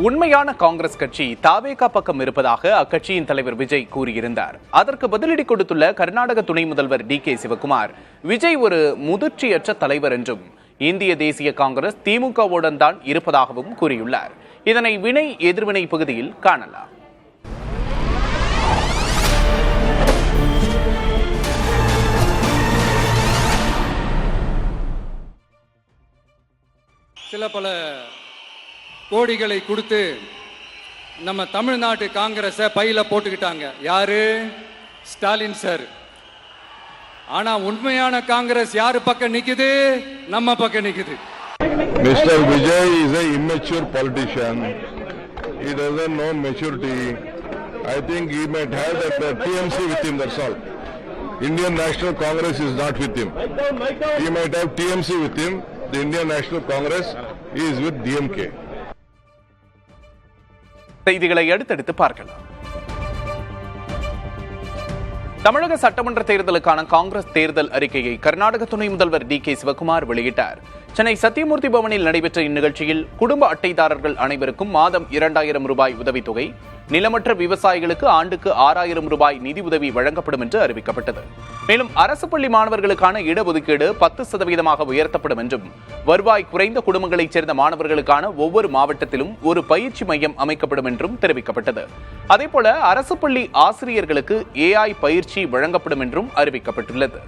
உண்மையான காங்கிரஸ் கட்சி தாவேகா பக்கம் இருப்பதாக அக்கட்சியின் தலைவர் விஜய் கூறியிருந்தார். அதற்கு பதிலடி கொடுத்துள்ள கர்நாடக துணை முதல்வர் டி.கே. சிவகுமார், விஜய் ஒரு முதிர்ச்சியற்ற தலைவர் என்றும் இந்திய தேசிய காங்கிரஸ் திமுகவுடன் தான் இருப்பதாகவும் கூறியுள்ளார். இதனை வினை எதிர்வினை பகுதியில் காணலாம். சில பல கோடிகளை கொடுத்து நம்ம தமிழ்நாட்டு காங்கிரஸை பையில போட்டுக்கிட்டாங்க. யாரு? ஸ்டாலின் சார். ஆனா உண்மையான காங்கிரஸ் யாரு பக்கம் நிக்குது? நம்ம பக்கம் நிக்குது. Mr. Vijay is an immature politician. He doesn't know maturity. I think he might have that TMC with him, that's all. Indian National Congress is not with him. He might have TMC with him. The Indian National Congress is with DMK. செய்திகளை அடுத்தடுத்து பார்க்கலாம். தமிழக சட்டமன்ற தேர்தலுக்கான காங்கிரஸ் தேர்தல் அறிக்கையை கர்நாடக துணை முதல்வர் டி.கே. சிவகுமார் வெளியிட்டார். சென்னை சத்தியமூர்த்தி பவனில் நடைபெற்ற இந்நிகழ்ச்சியில் குடும்ப அட்டைதாரர்கள் அனைவருக்கும் மாதம் 2000 ரூபாய் உதவித்தொகை, நிலமற்ற விவசாயிகளுக்கு ஆண்டுக்கு 6000 ரூபாய் நிதி உதவி வழங்கப்படும் என்று அறிவிக்கப்பட்டது. மேலும் அரசு பள்ளி மாணவர்களுக்கான இடஒதுக்கீடு 10% உயர்த்தப்படும் என்றும், வருவாய் குறைந்த குடும்பங்களைச் சேர்ந்த மாணவர்களுக்கான ஒவ்வொரு மாவட்டத்திலும் ஒரு பயிற்சி மையம் அமைக்கப்படும் என்றும் தெரிவிக்கப்பட்டது. அதேபோல அரசு பள்ளி ஆசிரியர்களுக்கு AI பயிற்சி வழங்கப்படும் என்றும் அறிவிக்கப்பட்டுள்ளது.